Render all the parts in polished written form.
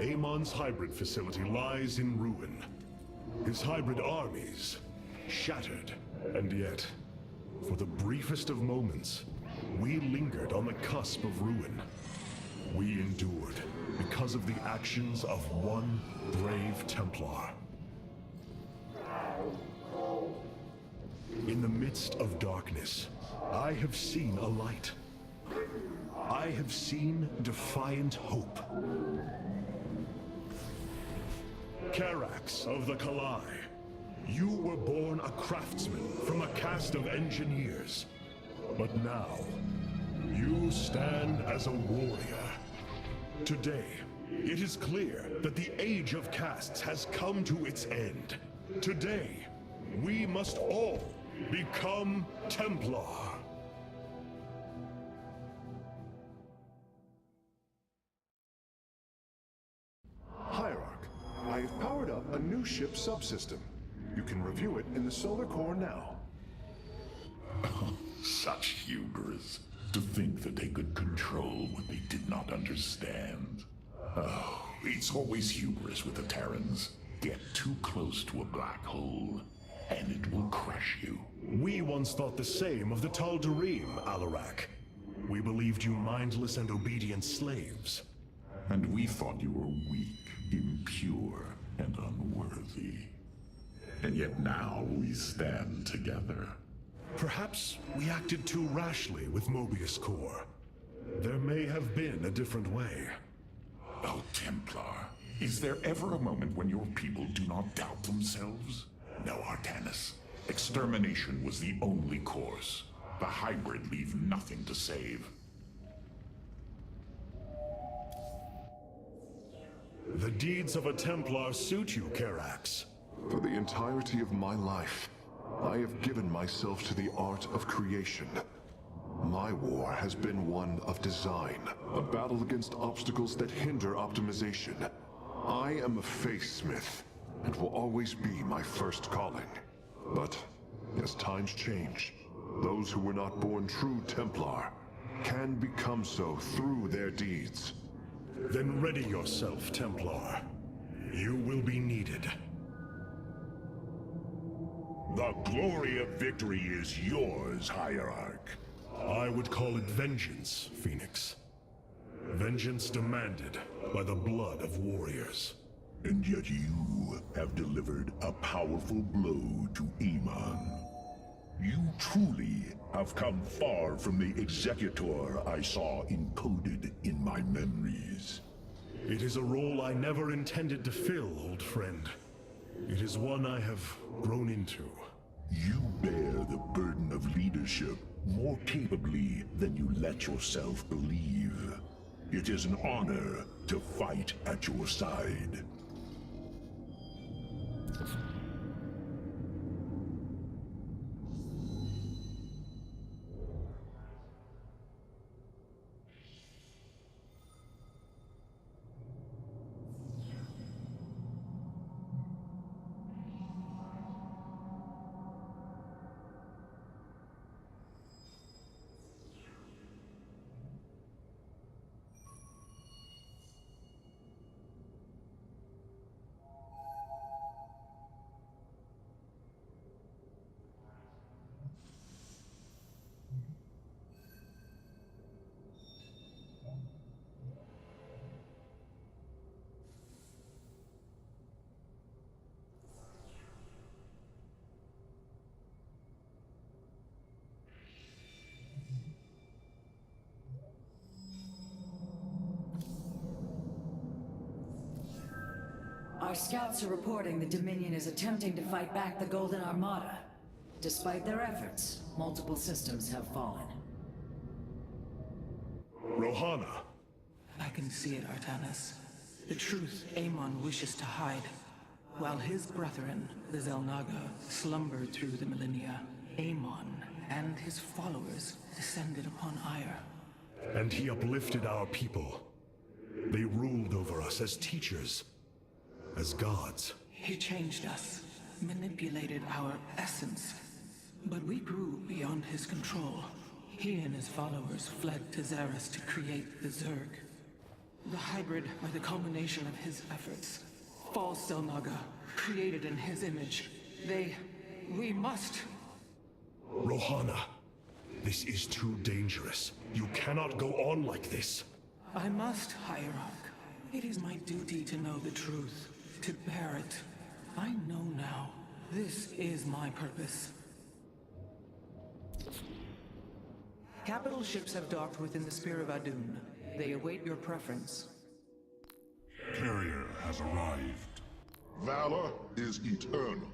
Amon's hybrid facility lies in ruin. His hybrid armies shattered, and yet, for the briefest of moments, we lingered on the cusp of ruin. We endured because of the actions of one brave Templar. In the midst of darkness, I have seen a light. I have seen defiant hope. Karax of the Kalai, you were born a craftsman from a caste of engineers. But now, you stand as a warrior. Today, it is clear that the age of castes has come to its end. Today, we must all become Templar. Hierarch, I have powered up a new ship subsystem. You can review it in the solar core now. Such hubris. To think that they could control what they did not understand. Oh, it's always hubris with the Terrans. Get too close to a black hole, and it will crush you. We once thought the same of the Tal'Darim, Alarak. We believed you mindless and obedient slaves. And we thought you were weak, impure, and unworthy. And yet now we stand together. Perhaps we acted too rashly with Mobius Core. There may have been a different way. Oh, Templar, is there ever a moment when your people do not doubt themselves? No, Artanis. Extermination was the only course. The hybrid leave nothing to save. The deeds of a Templar suit you, Karax. For the entirety of my life, I have given myself to the art of creation. My war has been one of design, a battle against obstacles that hinder optimization. I am a faithsmith, and will always be my first calling. But, as times change, those who were not born true Templar can become so through their deeds. Then ready yourself, Templar. You will be needed. The glory of victory is yours, Hierarch. I would call it vengeance, Phoenix. Vengeance demanded by the blood of warriors. And yet you have delivered a powerful blow to Amon. You truly have come far from the Executor I saw encoded in my memories. It is a role I never intended to fill, old friend. It is one I have grown into. You bear the burden of leadership more capably than you let yourself believe. It is an honor to fight at your side. Our scouts are reporting the Dominion is attempting to fight back the Golden Armada. Despite their efforts, multiple systems have fallen. Rohana! I can see it, Artanis. The truth Amon wishes to hide. While his brethren, the Xel'Naga, slumbered through the millennia, Amon and his followers descended upon Ire. And he uplifted our people. They ruled over us as teachers. As gods. He changed us, manipulated our essence. But we grew beyond his control. He and his followers fled to Xeris to create the Zerg. The hybrid are the culmination of his efforts. False Zelnaga, created in his image. We must... Rohana, this is too dangerous. You cannot go on like this. I must, Hierarch. It is my duty to know the truth, to bear it. I know now. This is my purpose. Capital ships have docked within the Sphere of Adun. They await your preference. Carrier has arrived. Valor is eternal.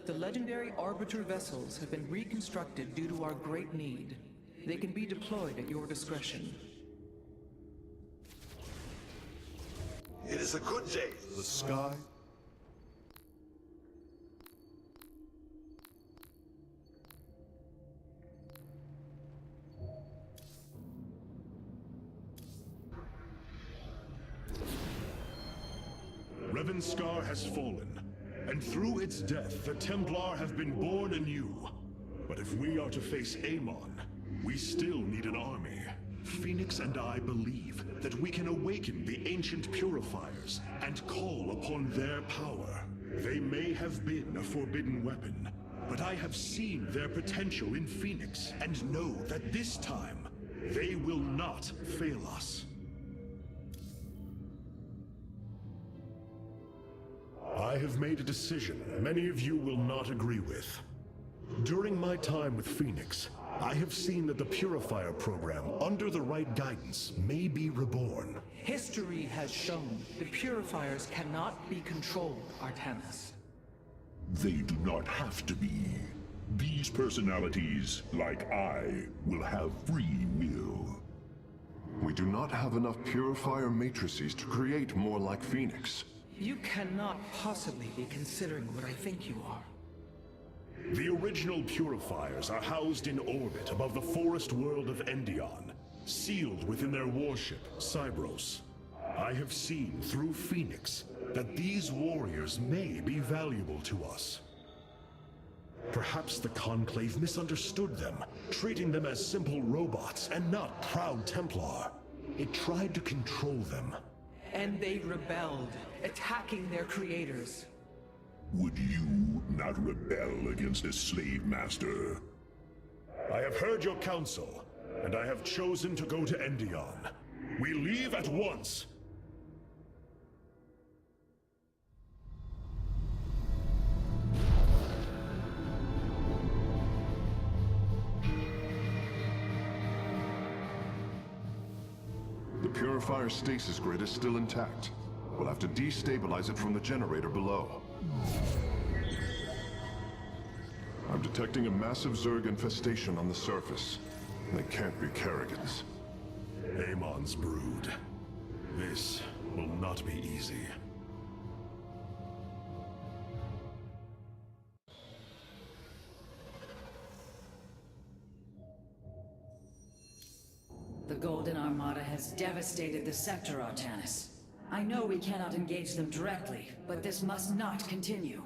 The legendary Arbiter vessels have been reconstructed due to our great need. They can be deployed at your discretion. It is a good day. The sky. Revanskar has fallen, and through its death, the Templar have been born anew. But if we are to face Amon, we still need an army. Phoenix and I believe that we can awaken the ancient Purifiers and call upon their power. They may have been a forbidden weapon, but I have seen their potential in Phoenix and know that this time, they will not fail us. I have made a decision many of you will not agree with. During my time with Phoenix, I have seen that the Purifier program, under the right guidance, may be reborn. History has shown the Purifiers cannot be controlled, Artanis. They do not have to be. These personalities, like I, will have free will. We do not have enough Purifier matrices to create more like Phoenix. You cannot possibly be considering what I think you are. The original Purifiers are housed in orbit above the forest world of Endion, sealed within their warship, Cybros. I have seen through Phoenix that these warriors may be valuable to us. Perhaps the Conclave misunderstood them, treating them as simple robots and not proud Templar. It tried to control them. And they rebelled, attacking their creators. Would you not rebel against a slave master? I have heard your counsel, and I have chosen to go to Endion. We leave at once! The Purifier stasis grid is still intact. We'll have to destabilize it from the generator below. I'm detecting a massive Zerg infestation on the surface. They can't be Kerrigans. Amon's brood. This will not be easy. The Golden Armada has devastated the sector, Artanis. I know we cannot engage them directly, but this must not continue.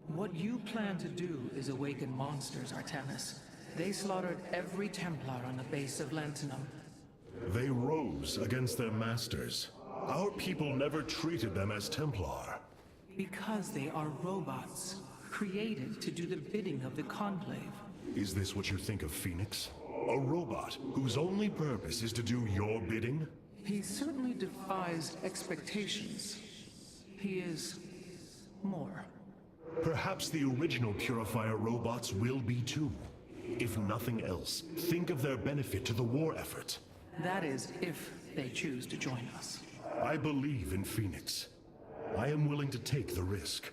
What you plan to do is awaken monsters, Artanis. They slaughtered every Templar on the base of Lantinum. They rose against their masters. Our people never treated them as Templar. Because they are robots, created to do the bidding of the Conclave. Is this what you think of Phoenix? A robot whose only purpose is to do your bidding? He certainly defies expectations. He is... more. Perhaps the original Purifier robots will be too. If nothing else, think of their benefit to the war effort. That is, if they choose to join us. I believe in Phoenix. I am willing to take the risk.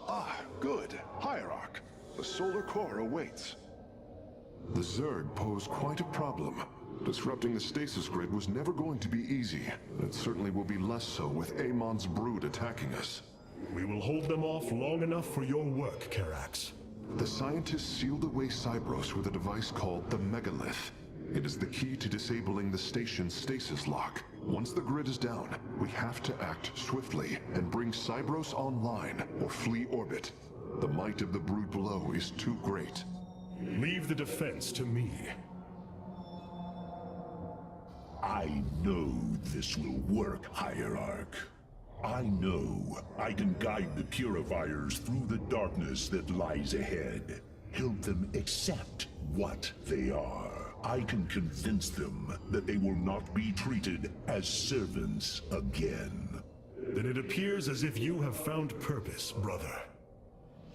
Ah, good. Hierarch. The solar core awaits. The Zerg pose quite a problem. Disrupting the stasis grid was never going to be easy. It certainly will be less so with Amon's brood attacking us. We will hold them off long enough for your work, Karax. The scientists sealed away Cybros with a device called the Megalith. It is the key to disabling the station's stasis lock. Once the grid is down, we have to act swiftly and bring Cybros online or flee orbit. The might of the brood below is too great. Leave the defense to me. I know this will work, Hierarch. I know I can guide the Purifiers through the darkness that lies ahead. Help them accept what they are. I can convince them that they will not be treated as servants again. Then it appears as if you have found purpose, brother.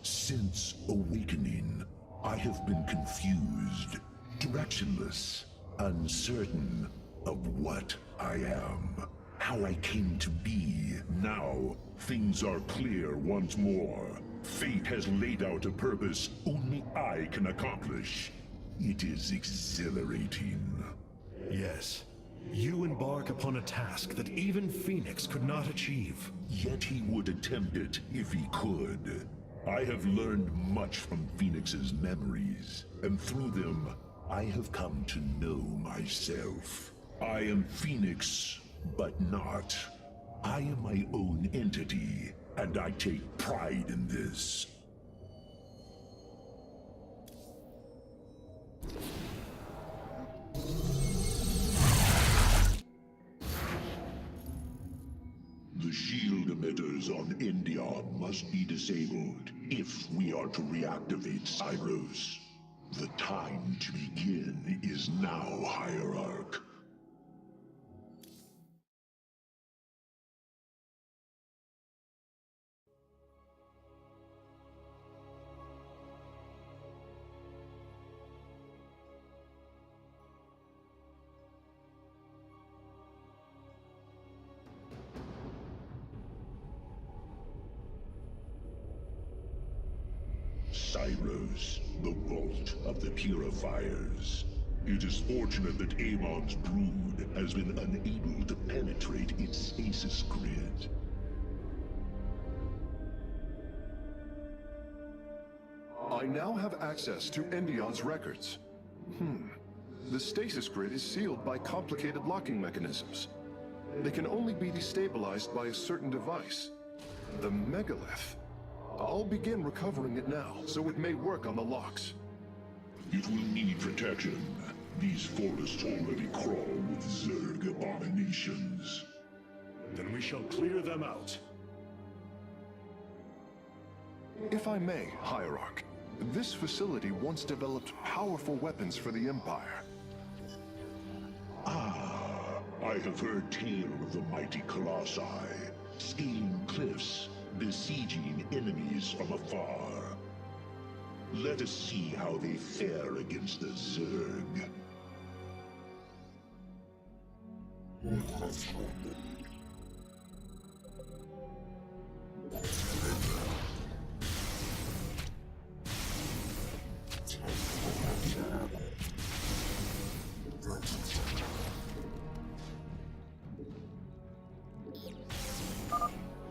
Since awakening, I have been confused, directionless, uncertain of what I am, how I came to be. Now, things are clear once more. Fate has laid out a purpose only I can accomplish. It is exhilarating. Yes. You embark upon a task that even Phoenix could not achieve. Yet he would attempt it if he could. I have learned much from Phoenix's memories, and through them, I have come to know myself. I am Phoenix, but not. I am my own entity, and I take pride in this. The shield emitters on Endion must be disabled if we are to reactivate Cyros. The time to begin is now, Hierarch. Cyros, the vault of the Purifiers. It is fortunate that Amon's brood has been unable to penetrate its stasis grid. I now have access to Endion's records. The stasis grid is sealed by complicated locking mechanisms. They can only be destabilized by a certain device. The megalith. I'll begin recovering it now, so it may work on the locks. It will need protection. These forests already crawl with Zerg abominations. Then we shall clear them out. If I may, Hierarch, this facility once developed powerful weapons for the Empire. I have heard tale of the mighty Colossi, scaling cliffs, besieging enemies from afar. Let us see how they fare against the Zerg.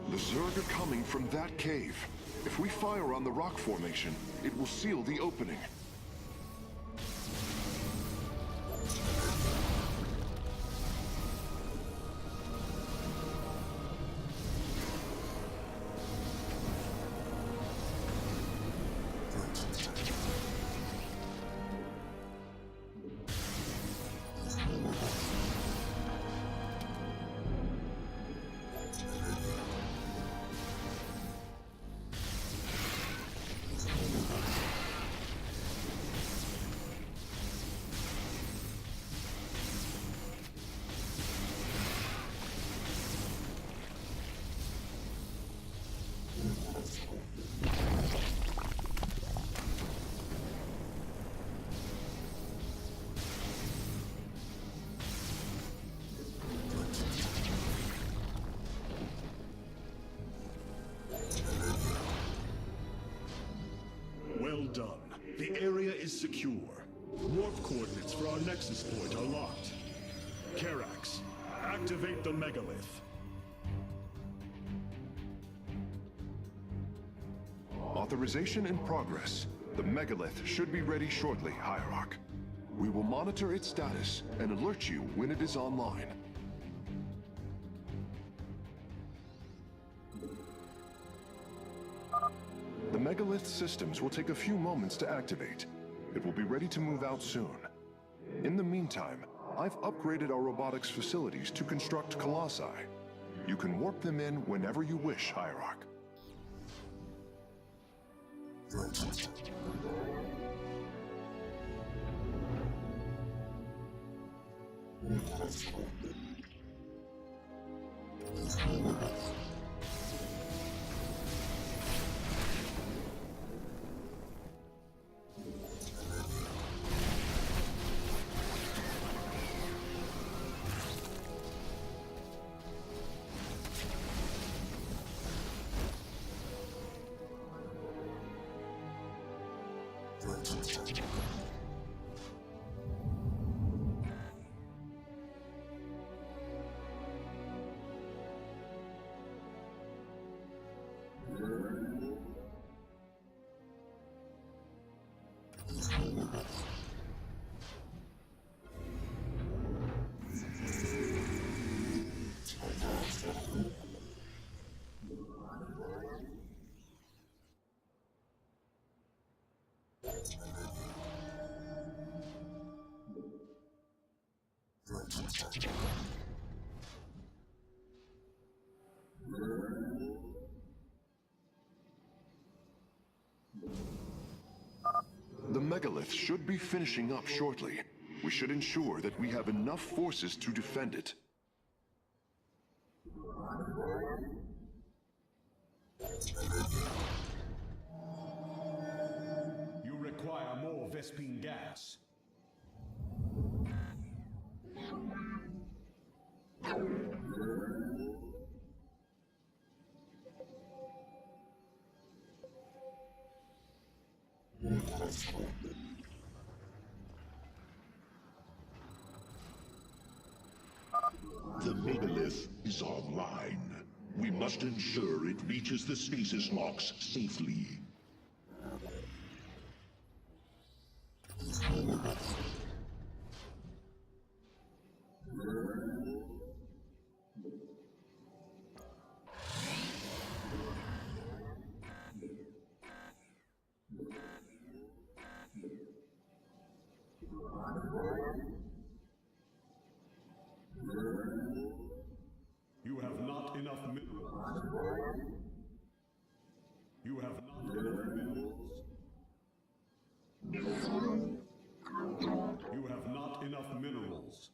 The Zerg are coming from that cave. If we fire on the rock formation, it will seal the opening. Well done. The area is secure. Warp coordinates for our Nexus point are locked. Karax, activate the megalith. Authorization in progress. The megalith should be ready shortly, Hierarch. We will monitor its status and alert you when it is online. The megalith systems will take a few moments to activate. It will be ready to move out soon. In the meantime, I've upgraded our robotics facilities to construct colossi. You can warp them in whenever you wish, Hierarch. The megalith should be finishing up shortly. We should ensure that we have enough forces to defend it. You require more Vespine gas. The megalith is online. We must ensure it reaches the stasis locks safely. You have not enough minerals. You have not enough minerals. You have not enough minerals.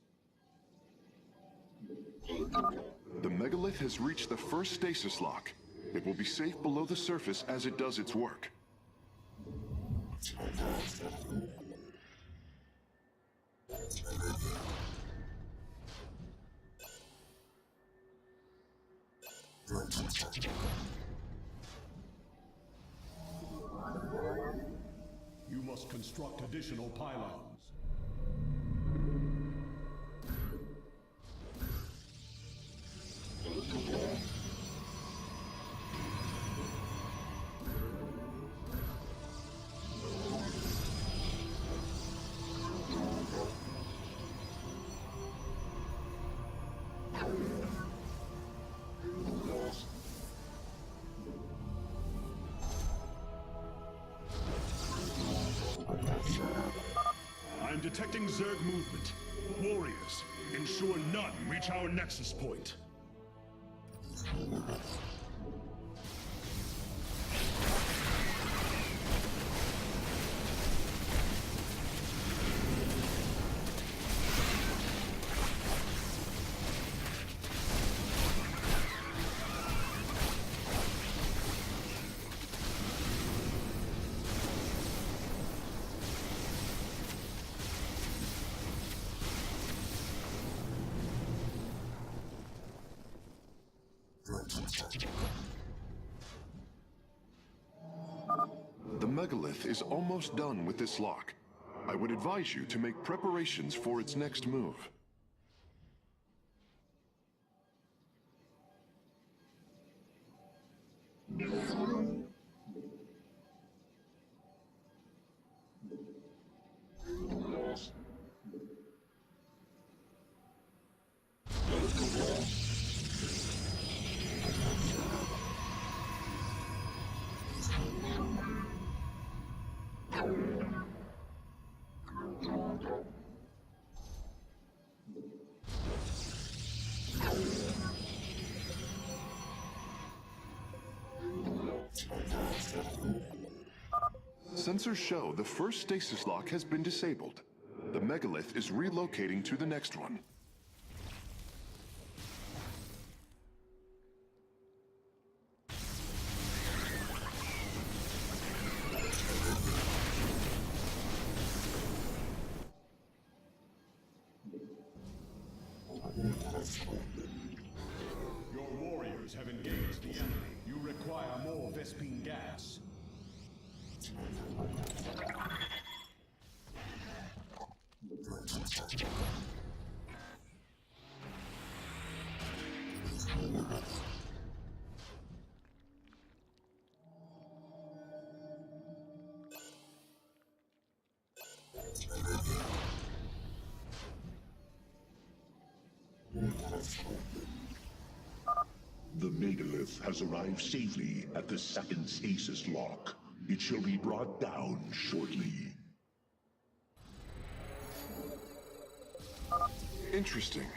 The megalith has reached the first stasis lock. It will be safe below the surface as it does its work. You must construct additional pylons. I'm detecting Zerg movement. Warriors, ensure none reach our nexus point. The megalith is almost done with this lock. I would advise you to make preparations for its next move. Sensors show the first stasis lock has been disabled. The megalith is relocating to the next one. Your warriors have engaged the enemy. You require more Vespine gas. The megalith has arrived safely at the second stasis lock. It shall be brought down shortly. Interesting.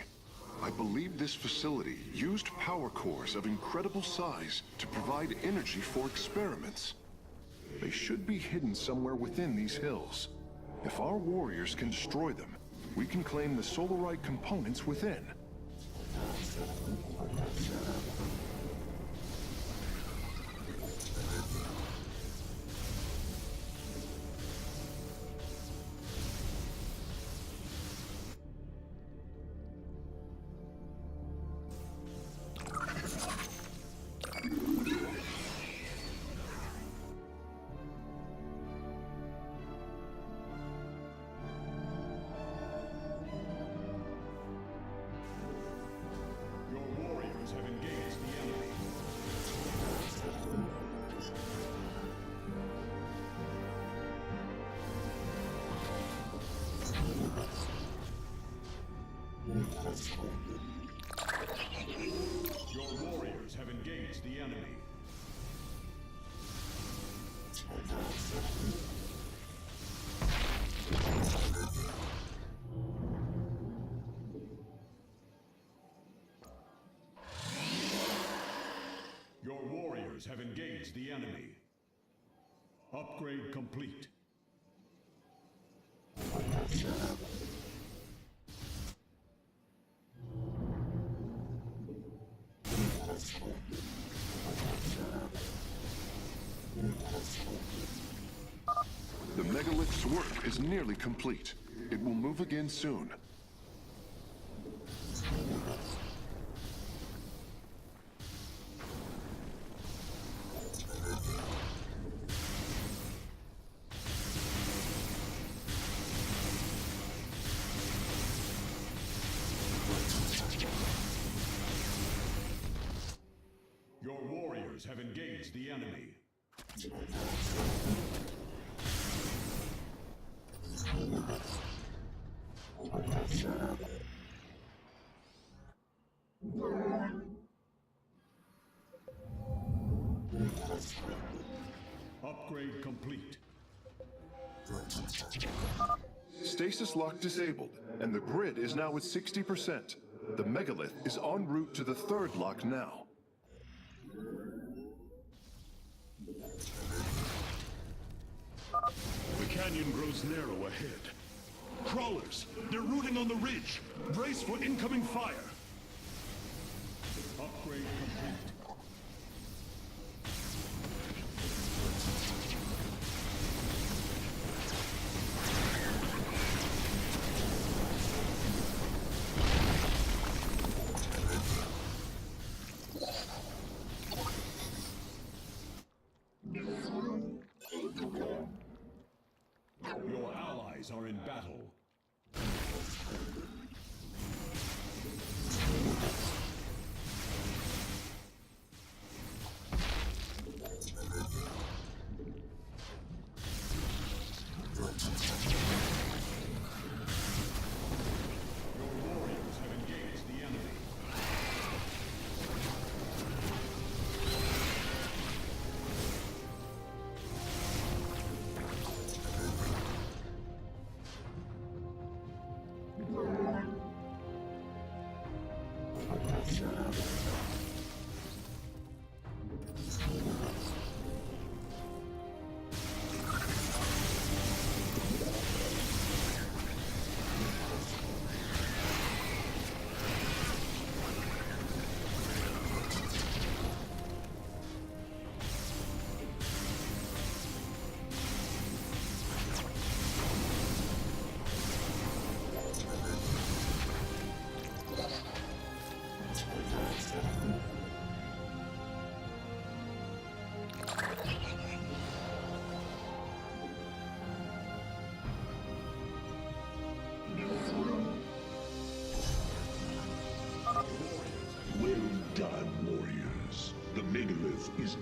I believe this facility used power cores of incredible size to provide energy for experiments. They should be hidden somewhere within these hills. If our warriors can destroy them, we can claim the solarite components within. Your warriors have engaged the enemy. Your warriors have engaged the enemy. Upgrade complete. The megalith's work is nearly complete. It will move again soon. Your warriors have engaged the enemy. Upgrade complete. Stasis lock disabled, and the grid is now at 60%. The megalith is en route to the third lock now. The canyon grows narrow ahead. Crawlers! They're rooting on the ridge! Brace for incoming fire! Upgrade complete. Your allies are in battle. Your warriors have engaged the enemy.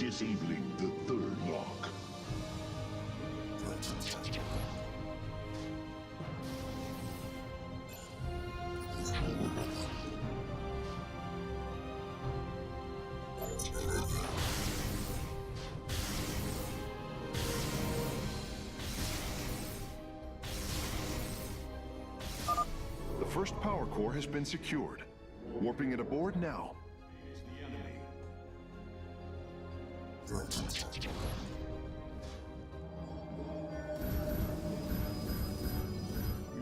Disabling the third lock. The first power core has been secured. Warping it aboard now. You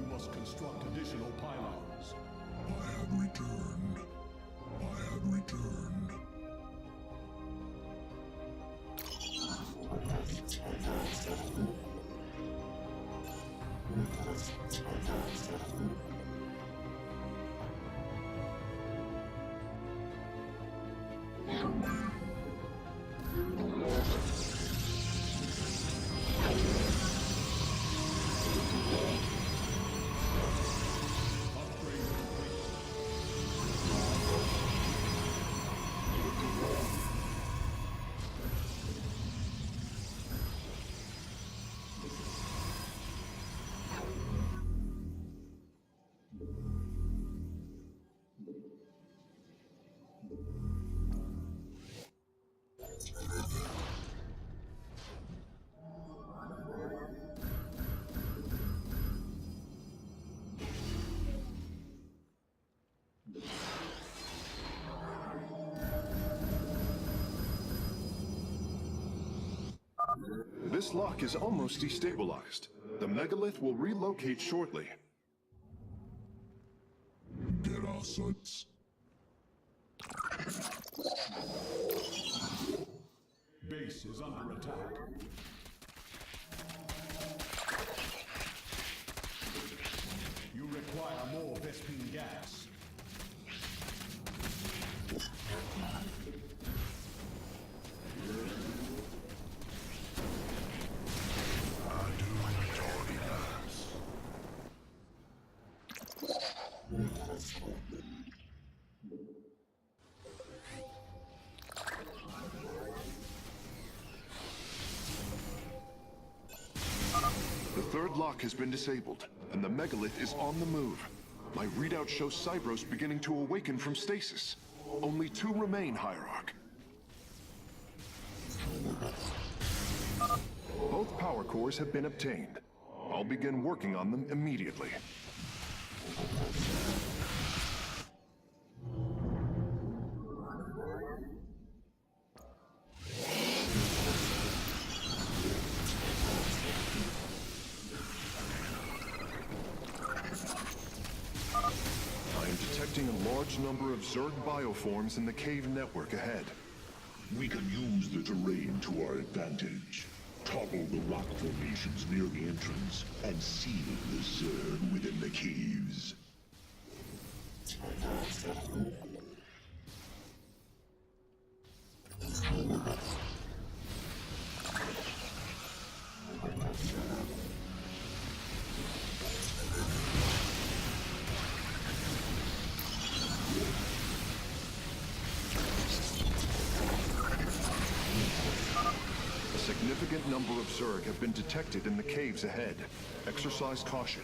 must construct additional pylons. I have returned. I have returned. This lock is almost destabilized. The megalith will relocate shortly. Get our sons. Base is under attack. You require more Vespene gas. The third lock has been disabled, and the megalith is on the move. My readout shows Cybros beginning to awaken from stasis. Only 2 remain, Hierarch. Both power cores have been obtained. I'll begin working on them immediately. I am detecting a large number of Zerg bioforms in the cave network ahead. We can use the terrain to our advantage. Topple the rock formations near the entrance and seal the Zerg within the caves. A significant number of Zerg have been detected in the caves ahead. Exercise caution.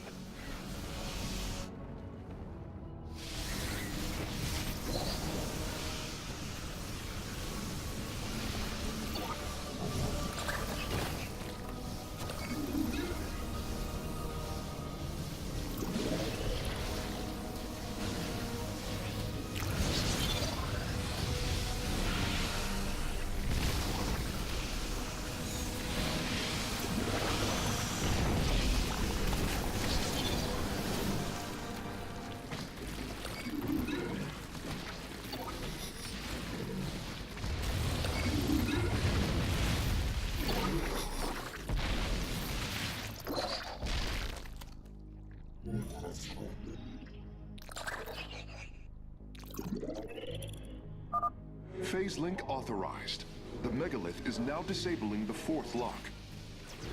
Phase link authorized. The megalith is now disabling the 4th lock.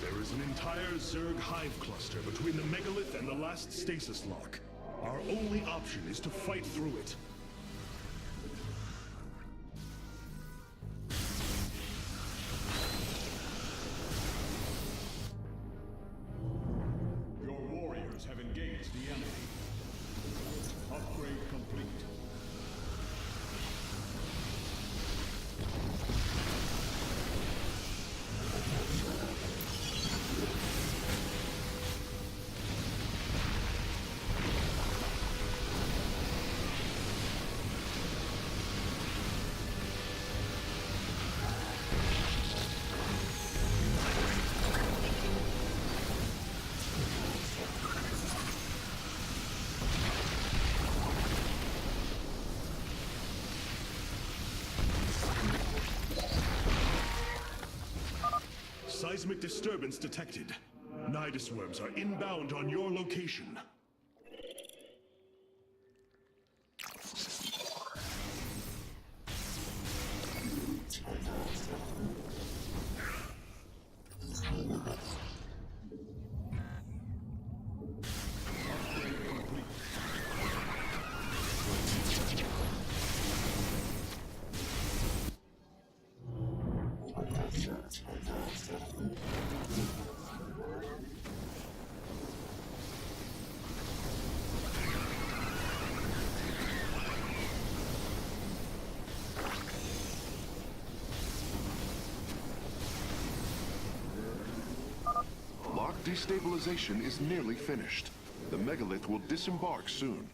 There is an entire Zerg hive cluster between the megalith and the last stasis lock. Our only option is to fight through it. warriors have engaged the enemy. Upgrade complete. Seismic disturbance detected. Nidus worms are inbound on your location. Lock destabilization is nearly finished. The megalith will disembark soon.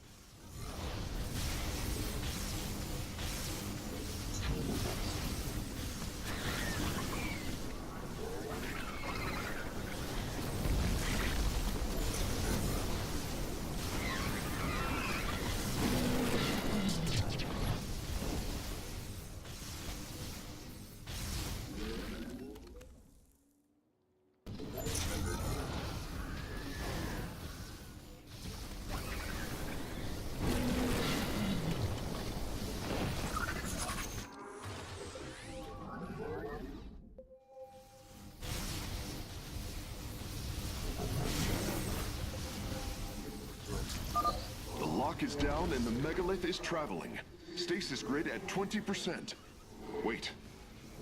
The lock is down and the megalith is traveling. Stasis grid at 20%. Wait,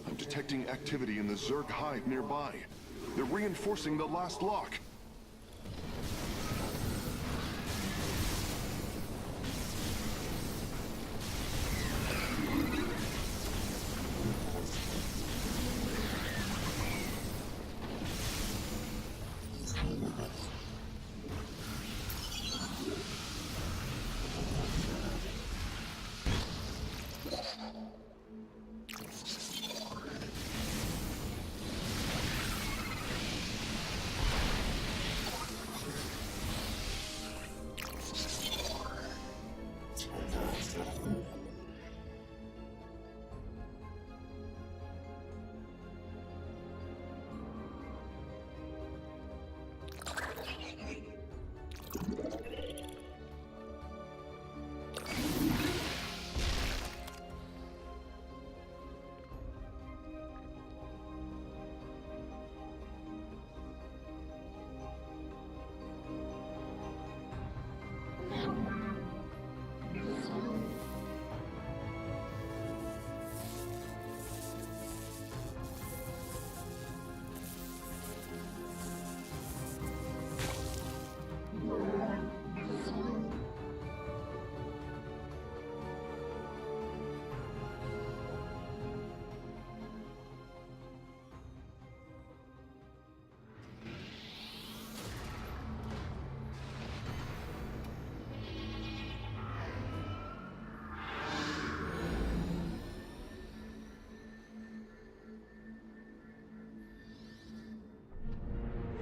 I'm detecting activity in the Zerg hive nearby. They're reinforcing the last lock.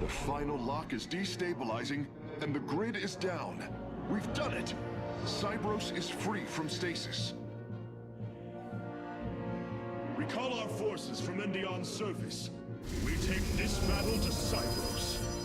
The final lock is destabilizing, and the grid is down. We've done it! Cybros is free from stasis. Recall our forces from Endion's surface. We take this battle to Cybros.